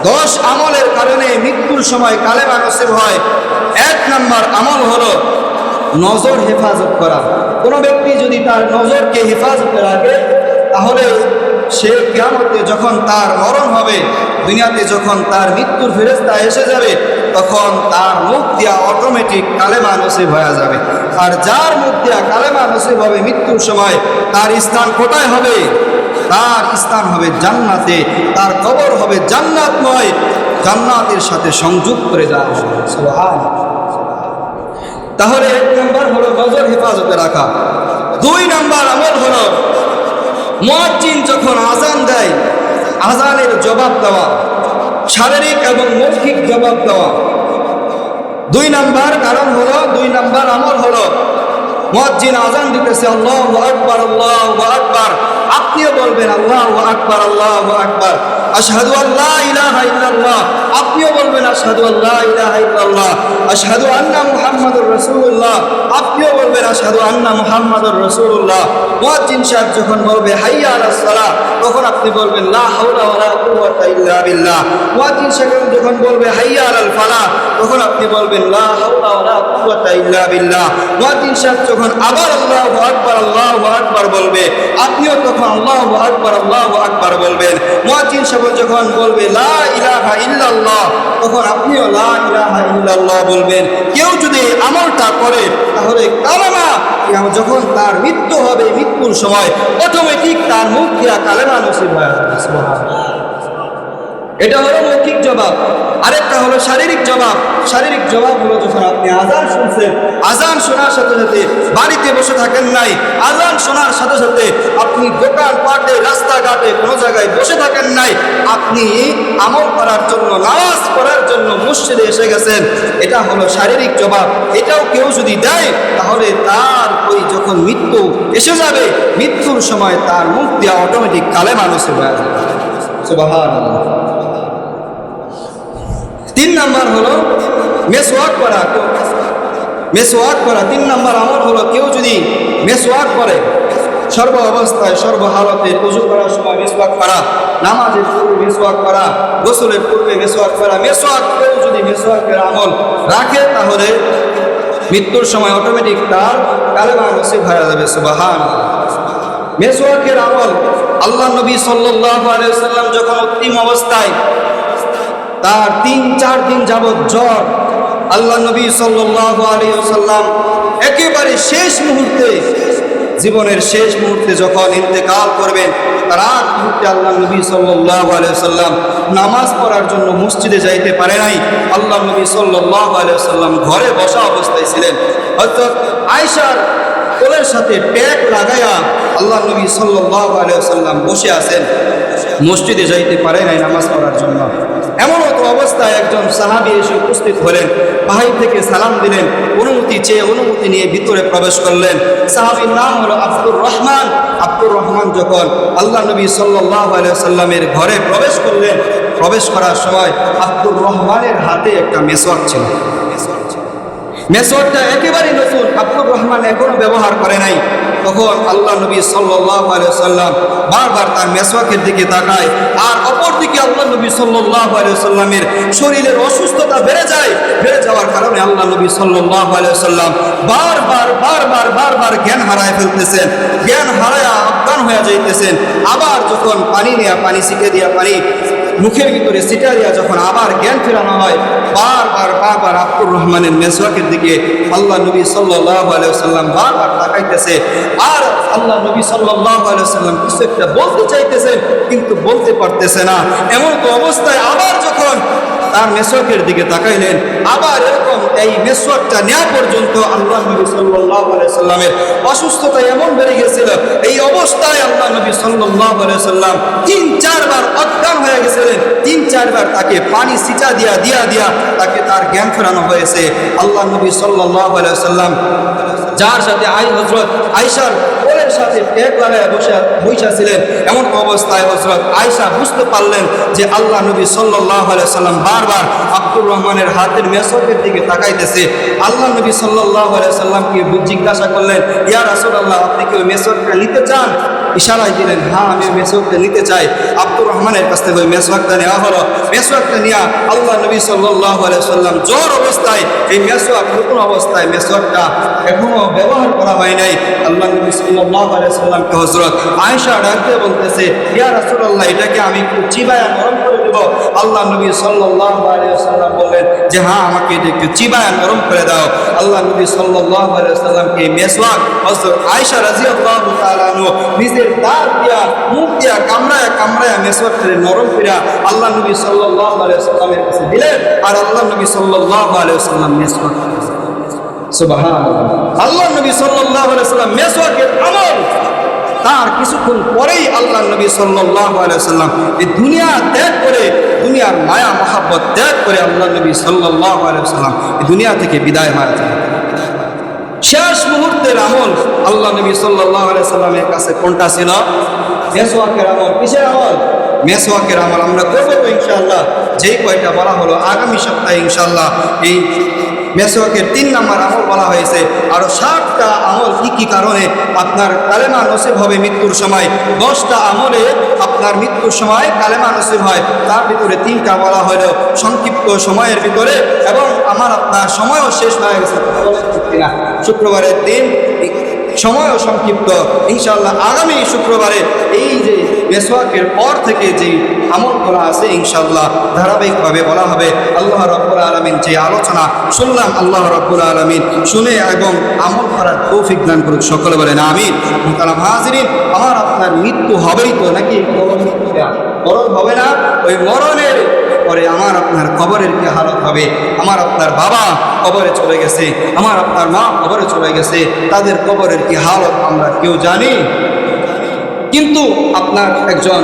A: 10 আমলের কারণে মৃত্যুর সময় কালেমা নসিব হয়। এক নাম্বার আমল হলো নজর হেফাজত করা। কোনো ব্যক্তি যদি তার নজরকে হেফাজতে রাখে, তাহলে সে কিয়ামতে যখন তার মরণ হবে, দুনিয়াতে যখন তার মৃত্যুর ফেরেশতা এসে যাবে, তখন তার মুখ দিয়া অটোমেটিক কালেমা নসিব হয়ে যাবে। আর যার মুখ দিয়া কালেমা নসিব হবে মৃত্যুর সময়, তার স্থান কোথায় হবে? তার স্থান হবে জান্নাতে, তার কবর হবে জান্নাতময়, জান্নাতের সাথে সংযোগ করে দেওয়া হবে। সুবহানাল্লাহ। তাহলে এক নাম্বার হলো নজর হেফাজতে রাখা। 2 নাম্বার আমল হলো মুয়াজ্জিন যখন আযান দেয়, আযানের জবাব দেওয়া, শারীরিক এবং মৌখিক জবাব দেওয়া। 2 নাম্বার কারণ হলো, 2 নাম্বার আমল হলো মুয়াজ্জিন আযান দিতেছে, আল্লাহু আকবার, আল্লাহু আকবার, আপনিও বলবেন আল্লাহু আকবার, আল্লাহু আকবার। আশহাদু আল্লা ইলাহা ইল্লাল্লাহ, আপনিও বলবেন আশহাদু আল্লা ইলাহা ইল্লাল্লাহ। আশহাদু আন্না মুহাম্মাদুর রাসূলুল্লাহ, আপনিও বলবেন আশহাদু আন্না মুহাম্মাদুর রাসূলুল্লাহ। মুয়াজ্জিন সাহেব যখন বলবে হাইয়া আলাস সালাহ, তখন আপনি বলবেন লা হাওলা ওয়ালা কুওয়াতা ইল্লা বিল্লাহ। মুয়াজ্জিন সাহেব যখন বলবে হাইয়া আলাল ফালাহ, তখন আপনি বলবেন লা হাওলা ওয়ালা কুওয়াতা ইল্লা বিল্লাহ। মুয়াজ্জিন সাহেব যখন আবার আল্লাহু আকবার, আল্লাহু আকবার বলবে, আপনিও তখন আল্লাহু আকবার, আল্লাহু আকবার বলবেন। মুয়াজ্জিন সাহেব যখন বলবে লা ইলাহা ইল্লাল্লাহ, তখন আপনিও লা ইলাহা ইল্লাল্লাহ বলবেন। কেউ যদি আমলটা করে, তাহলে কালেমা যখন তার মৃত্যু হবে, মৃত্যুর সময় অটোমেটিক তার মুখ দিয়া কালেমা নসিব হয়ে যাবে। সুবহানাল্লাহ। এটা হলো মৌখিক জবাব। আরেকটা হলো শারীরিক জবাব। শারীরিক জবাব হলো যখন আপনি আযান শুনছেন, আযান শোনার সাথে সাথে বাড়িতে বসে থাকেন নাই, আযান শোনার সাথে সাথে আপনি দোকান পাটে রাস্তাঘাটে কোনো জায়গায় বসে থাকেন নাই, আপনি আমল করার জন্য, নামাজ পড়ার জন্য মসজিদে এসে গেছেন, এটা হলো শারীরিক জবাব। এটাও কেউ যদি দেয়, তাহলে তার ওই যখন মৃত্যু এসে যাবে, মৃত্যুর সময় তার মুখ দিয়ে অটোমেটিক কালেমা নসিব হয়ে যাবে। সুবহানাল্লাহ। 3 নাম্বার হলো মেসওয়াক করা। মেসওয়াক করা 3 নাম্বার আমল হলো, কেউ যদি মেসওয়াক করে, সর্ব অবস্থায় সর্ব হালতে, ওযু করার সময় মেসওয়াক করা, নামাজের পূর্বে মেসওয়াক করা, গোসলের পূর্বে মেসওয়াক করা, মেসওয়াক কেউ যদি মেসওয়াকের আমল রাখে, তাহলে মৃত্যুর সময় অটোমেটিক তার কালেমা নসিব হয়ে যাবে। সুবহানাল্লাহ। মেসওয়াকের আমল আল্লাহ নবী সাল্লাল্লাহু আলাইহি ওয়াসাল্লাম যখন অন্তিম অবস্থায়, তার 3-4 দিন যাবৎ জ্বর, আল্লাহ নবী সাল্লাল্লাহু আলাইহি ওয়াসাল্লাম একেবারে শেষ মুহূর্তে, জীবনের শেষ মুহূর্তে যখন ইন্তেকাল করবেন, তার আগ মুহূর্তে আল্লাহ নবী সাল্লাল্লাহু আলাইহি ওয়াসাল্লাম নামাজ পড়ার জন্য মসজিদে যাইতে পারে নাই। আল্লাহ নবী সাল্লাল্লাহু আলাইহি ওয়াসাল্লাম ঘরে বসা অবস্থায় ছিলেন। হযরত আয়েশার কোলের সাথে ট্যাগ লাগায়া আল্লাহ নবী সাল্লাল্লাহু আলাইহি ওয়াসাল্লাম বসে আছেন, মসজিদে যাইতে পারে নাই নামাজ পড়ার জন্য। এমন তো অবস্থায় একজন সাহাবী এসে উপস্থিত হলেন, বাহির থেকে সালাম দিলেন, অনুমতি চেয়ে অনুমতি নিয়ে ভিতরে প্রবেশ করলেন। সাহাবীর নাম হলো আব্দুর রহমান। আব্দুর রহমান যখন আল্লাহ নবী সাল্লাল্লাহু আলাইহি ওয়াসাল্লামের ঘরে প্রবেশ করলেন, প্রবেশ করার সময় আব্দুর রহমানের হাতে একটা মেসওয়াক ছিল। মেসওয়াকটা একেবারেই নতুন, আব্দুর রহমান এখনো ব্যবহার করে নাই। তখন আল্লাহ নবী সাল্লাল্লাহু আলাইহি ওয়াসাল্লাম বারবার তার মেসওয়াকের দিকে তাকায়, আর অপরদিকে আল্লাহ নবী সাল্লাল্লাহু আলাইহি ওয়াসাল্লামের শরীরের অসুস্থতা বেড়ে যায়। বেড়ে যাওয়ার কারণে আল্লাহ নবী সাল্লাল্লাহু আলাইহি ওয়াসাল্লাম বারবার জ্ঞান হারায় ফেলতেছেন, জ্ঞান হারায় অজ্ঞান হয়ে যাইতেছেন। আবার যখন পানি ছিটে দিয়া পানি মুখের ভিতরে ছিটা দিয়া যখন আবার জ্ঞান ফেরানো হয়, বারবার আব্দুর রহমানের মেসওয়াকের দিকে আল্লাহ নবী সাল্লাল্লাহু আলাইহি ওয়াসাল্লাম বারবার তাকাইতেছে। আর আল্লাহ নবী সাল্লাল্লাহু আলাইহি ওয়াসাল্লাম কিছু একটা বলতে চাইতেছেন, কিন্তু বলতে পারতেছে না। এমন তো অবস্থায় আবার যখন তার মেসওয়াকের দিকে তাকাইলেন। আবার এরকম এই মেসওয়াকটা নেওয়া পর্যন্ত আল্লাহ নবী সাল্লাল্লাহু আলাইহি সাল্লামের অসুস্থতা এমন বেড়ে গেছিল, এই অবস্থায় আল্লাহ নবী সাল্লাল্লাহু আলাইহি সাল্লাম 3-4 বার অজ্ঞান হয়ে গেছিলেন। 3-4 বার তাকে পানি ছিটা দিয়া তাকে তার জ্ঞান ফেরানো হয়েছে। আল্লাহ নবী সাল্লাল্লাহু আলাইহি সাল্লাম যার সাথে হযরত আয়েশার কোলের সাথে পেট লাগায় বসে ছিলেন, এমন অবস্থায় হযরত আয়েশা বুঝতে পারলেন যে আল্লাহ নবী সাল্লাল্লাহু আলাইহি সাল্লাম বারবার আব্দুর রহমানের হাতের মেসওয়াকের দিকে তাকাইতেছে। আল্লাহ নবী সাল্লাল্লাহু আলাইহি সাল্লামকে জিজ্ঞাসা করলেন, ইয়া রাসূলুল্লাহ, আপনি কি ওই মেসওয়াকটা নিতে চান? ইশারায় দিলেন, হ্যাঁ আমি মেসওয়াকটা নিতে চাই। আব্দুর রহমানের কাছ থেকে ওই মেসওয়াকটা নেওয়া হলো। মেসওয়াকটা নিয়ে আল্লাহ নবী সাল্লাল্লাহু আলাইহি সাল্লাম জ্বর অবস্থায়, এই মেসওয়াক নতুন অবস্থায়, মেসওয়াকটা এখনো ব্যবহার করা হয় নাই, আল্লাহ নবী সাল্লাল্লাহু আলাইহি সাল্লামকে হযরত আয়েশা ডাকতে বলতেছে, ইয়া রাসূলুল্লাহ, এটাকে আমি একটু চিবায়া নরম করে দেব? আল্লাহ নবী সাল্লাল্লাহু আলাইহি সাল্লাম বললেন যে হ্যাঁ, আমাকে এটা একটু চিবায়া নরম করে দাও। আল্লাহ নবী সাল্লাল্লাহু আলাইহি সাল্লামকে এই মেসওয়াক হযরত আয়েশা রাদিয়াল্লাহু তাআলা আনহা নিজের দাঁত দিয়া মুখ দিয়া কামড়ায়া মেসওয়াকটা নরম করে আল্লাহ নবী সাল্লাল্লাহু আলাইহি সাল্লামের কাছে দিলেন। আর আল্লাহ নবী সাল্লাল্লাহু আলাইহি সাল্লাম মেসওয়াক, সুবহানাল্লাহ, আল্লাহ নবী সাল্লাল্লাহু আলাইহি সাল্লাম মেসওয়াকের আমল, তার কিছুক্ষণ পরেই আল্লাহ নবী সাল্লাল্লাহু আলাইহি সাল্লাম এই দুনিয়া ত্যাগ করে, দুনিয়ার মায়া মহব্বত ত্যাগ করে আল্লাহ নবী সাল্লাল্লাহু আলাইহি সাল্লাম এই দুনিয়া থেকে বিদায় হয়ে যায়। শেষ মুহূর্তের আমল আল্লাহ নবী সাল্লাল্লাহু আলাইহি সাল্লামের কাছে কোনটা ছিল? মেসওয়াকের আমল। কিসের আমল? মেসওয়াকের আমল। আমরা করব তো ইনশাআল্লাহ, যেই কয়টা বলা হলো আগামী সপ্তাহে ইনশাআল্লাহ এই মেসওয়াকের 3 নম্বর আমল বলা হয়েছে। আরো 7টা আমল কি কি কারণে আপনার কালেমা নসিব হবে মৃত্যুর সময়, 10টা আমলে আপনার মৃত্যুর সময় কালেমা নসিব হয়, তার ভিতরে 3টা বলা হলো সংক্ষিপ্ত সময়ের ভিতরে, এবং আমার আপনার সময়ও শেষ হয়ে গেছে শুক্রবারের দিন, সময়ও সংক্ষিপ্ত। ইনশাআল্লাহ আগামী শুক্রবারে এই যে মেসওয়াকের পর থেকে যে আমলগুলো আছে ইনশাআল্লাহ ধারাবাহিকভাবে বলা হবে। আল্লাহ রাব্বুল আলামিন যে আলোচনা শুনলাম, আল্লাহ রাব্বুল আলামিন শুনে এবং আমল করার তৌফিক দান করুক, সকলে বলেন আমিন। মুহতারাম হাজিরিন, আমার আপনার মৃত্যু হবেই তো, নাকি মরণ হবে না? ওই মরণের পরে আমার আপনার কবরের কি হালত হবে? আমার আপনার বাবা কবরে চলে গেছে, আমার আপনার মা কবরে চলে গেছে, তাদের কবরের কি হালত আমরা কেউ জানি? কিন্তু আপনার একজন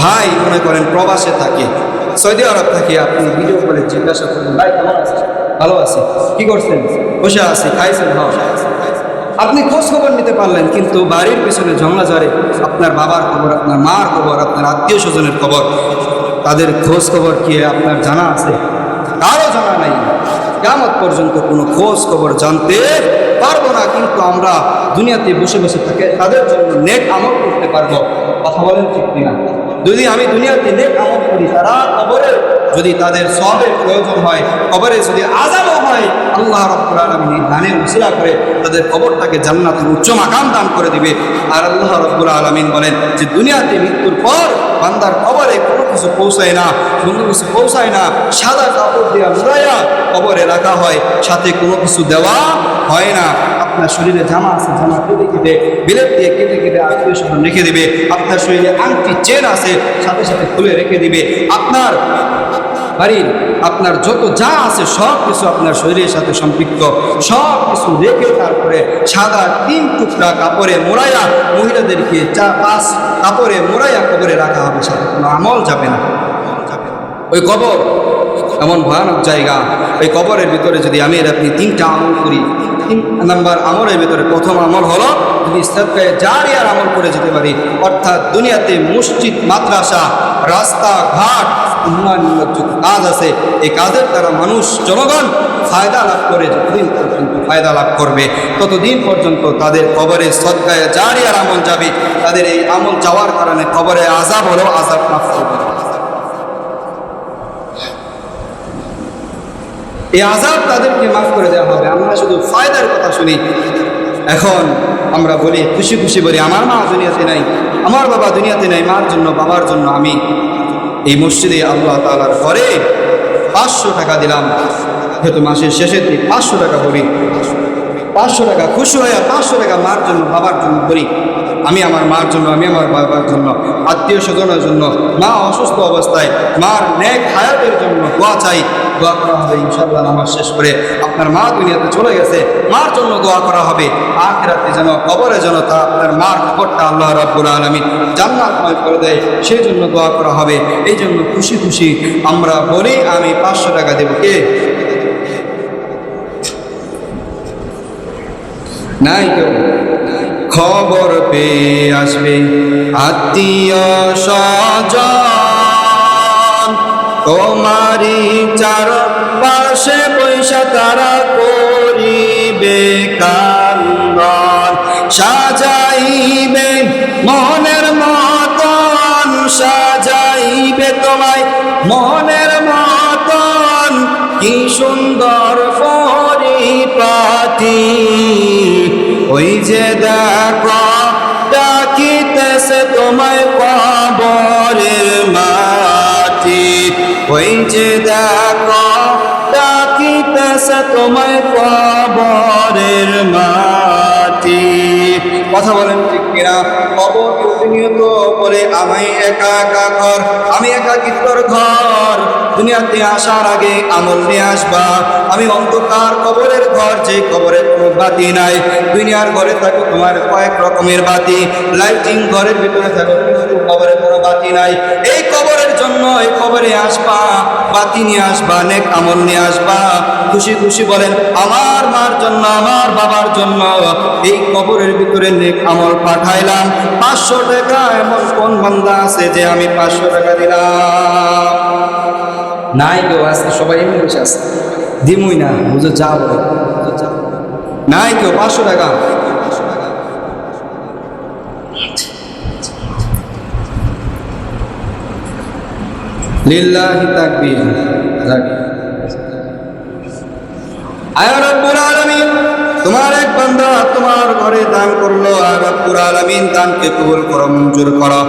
A: ভাই মনে করেন প্রবাসে থাকে, সৌদি আরব থাকে, আপনি ভিডিও করে জিজ্ঞাসা করবেন, ভাই কেমন আছে? ভালো আছে। কি করছেন? বসে আছি। খাইছেন? ভালো। আপনি খোঁজ খবর নিতে পারলেন, কিন্তু বাড়ির পিছনে জংলা ঝরে আপনার বাবার খবর, আপনার মার খবর, আপনার আত্মীয় স্বজনের খবর, তাদের খোঁজ খবর কি আপনার জানা আছে? কারো জানা নাই। কিয়ামত পর্যন্ত কোনো খোঁজ খবর জানতে পারবো না, কিন্তু আমরা দুনিয়াতে বসে বসে থাকে তাদের জন্য নেক আমল করতে পারবো। কথা বলেন ঠিক কিনা? যদি আমি দুনিয়াতে নেক আমল করি, তারা কবরে যদি তাদের সওয়াবের প্রয়োজন হয়, কবরে যদি আযাবও হয়, আল্লাহ রাব্বুল আলামিন দানের উসিলা করে তাদের কবরটাকে জান্নাতের উচ্চ মাকাম দান করে দিবে। আর আল্লাহ রাব্বুল আলামিন বলেন যে দুনিয়াতে মৃত্যুর পর বান্দার কবরে কোনো কিছু পৌঁছায় না, কোনো কিছু পৌঁছায় না, সাদা কাপড় দিয়ে মুড়াইয়া কবরে রাখা হয়, সাথে কোনো কিছু দেওয়া হয় না। আপনার শরীরে জামা আছে, জামা কেটে কেটে বিলেট দিয়ে কেটে কেটে আত্মীয় স্বজন রেখে দিবে। আপনার শরীরে আংটি চেন আছে, সাথে সাথে খুলে রেখে দিবে। আপনার বাড়ির আপনার যত যা আছে সব কিছু আপনার শরীরের সাথে সম্পৃক্ত, সব কিছু রেখে তারপরে সাদা 3 টুকরা কাপড়ে মোড়াইয়া মহিলাদেরকে 4-5 কাপড়ে মোড়াইয়া কবরে রাখা হবে, সাথে কোনো আমল যাবে না। ওই কবর এমন ভয়ানক জায়গা, ওই কবরের ভিতরে যদি আমি আপনি 3টা আমল করি, 3 নম্বর আমলের ভিতরে প্রথম আমল হলো যদি সাদকায়ে জারিয়ার আমল করে যেতে পারি, অর্থাৎ দুনিয়াতে মসজিদ, মাদ্রাসা, রাস্তাঘাট, উন্নয়নমূলক যত কাজ আছে, এই কাজের দ্বারা মানুষ জনগণ ফায়দা লাভ করে, যতদিন পর্যন্ত ফায়দা লাভ করবে ততদিন পর্যন্ত তাদের কবরে সাদকায়ে জারিয়ার আমল যাবে। তাদের এই আমল যাওয়ার কারণে কবরে আযাব হলো আযাব মাফ হবে। এই আযাব তাদেরকে মাফ করে দেওয়া হবে। আমরা শুধু ফায়দার কথা শুনি। এখন আমরা বলি, খুশি খুশি বলি, আমার মা দুনিয়াতে নাই, আমার বাবা দুনিয়াতে নাই, মার জন্য বাবার জন্য আমি এই মসজিদে আল্লাহ তাআলার ঘরে 500 টাকা দিলাম, যেহেতু মাসের শেষের দিন 500 টাকা করি, 500 টাকা খুশি হয়ে 500 টাকা মার জন্য বাবার জন্য করি। আমি আমার মার জন্য, আমি আমার বাবার জন্য, আত্মীয় স্বজনের জন্য, মা অসুস্থ অবস্থায় মার নেক হায়াতের জন্য দোয়া দোয়া চাই, দোয়া করা হবে ইনশাআল্লাহ নামাজ শেষ করে। আপনার মা দুনিয়াতে চলে গেছে, মার জন্য দোয়া করা হবে, আখিরাতে যেন কবরে যেন তা আপনার মার কবরটা আল্লাহ রাব্বুল আলামিন জান্নাতময় করে দেয়, সেই জন্য দোয়া করা হবে। এই জন্য খুশি খুশি আমরা বলি আমি 500 টাকা দেব। কে নাই কেউ? খবর পেয়ে আসবে আত্মীয় স্বজন, তোমারই চারপাশে পয়সা তারা করিবে কান্দন, সাজাইবে মনের মতন, সাজাইবে তোমায় মনের মতন, কি সুন্দর পরিপাটি। ওই যে দেখো ডাকিতেছে তোমায় কবরের মাটি, ওই যে দেখো ডাকিতেছে তোমায় কবরের মাটি। কথা বলেন ঠিক কিনা? কবর প্রতিনিয়ত বলে আমায় একা একা ঘর, আমি একাকিত্বর ঘর, দুনিয়াতে আসার আগে আমল নিয়ে আসবা। আমি অন্ধকার কবরের ঘর, যে কবরের কোনো বাতি নাই। দুনিয়ার ঘরে থাকো তোমার কয়েক রকমের বাতি, লাইটিং ঘরের ভিতরে থাকো কিন্তু কবরের কোনো বাতি নাই। এই কবরের জন্য এই কবরে আসবা, বাতি নিয়ে আসবা, নেক আমল নিয়ে আসবা। খুশি খুশি বলেন আমার মার জন্য, আমার বাবার জন্য এই কবরের ভিতরে নেক আমল পাঠাইলাম 500 টাকা। এমন কোন বান্দা আছে যে আমি 500 টাকা দিলাম? নাই কেউ। আজকে সবাই এমনি বসে আছে, দিমুই না, বুঝো যা বলে নাই কেউ। 500 টাকা লিল্লাহি তাকবীর। আয় রব্বুল আলামিন, তোমার এক বান্দা তোমার ঘরে দান করলো, আর রব্বুল আলামিন দানকে কবুল করো, মঞ্জুর করো।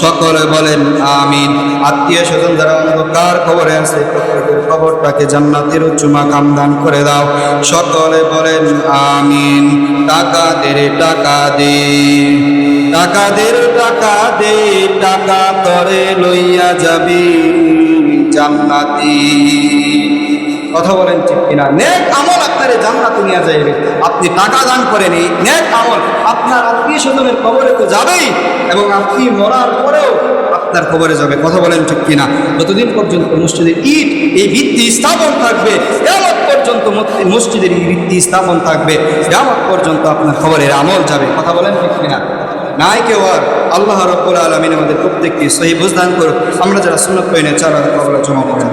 A: সকলে বলেন আমিন। আত্মীয় স্বজন যারা অন্ধকার কবরে আছে প্রত্যেকের কবরটাকে জান্নাতের উচ্চ মাকাম দান করে দাও। সকলে বলেন আমিন। টাকা দে রে টাকা দে, টাকা দে রে টাকা দে, টাকা তরে লইয়া যাবি জান্নাতি। কথা বলেন ঠিক কিনা? নেক আমল আপনার জান্নাতে নিয়ে যাইবে। আপনি টাকা দান করেন, এই নেক আমল আপনার আত্মীয় স্বজনের কবরে তো যাবেই, এবং আপনি মরার পরেও আপনার কবরে যাবে। কথা বলেন ঠিক কিনা? যতদিন পর্যন্ত মসজিদের ইট এই ভিত্তি স্থাপন থাকবে, কিয়ামত পর্যন্ত মসজিদের এই ভিত্তি স্থাপন থাকবে, কিয়ামত পর্যন্ত আপনার কবরের আমল যাবে। কথা বলেন ঠিক কিনা? নাই কেউ আর। আল্লাহ রাব্বুল আলামিন আমাদের প্রত্যেককে সহিহ বুঝ দান করুন। আমরা যারা সুন্নাত পড়ি না, চারা কবরে জমা করেন।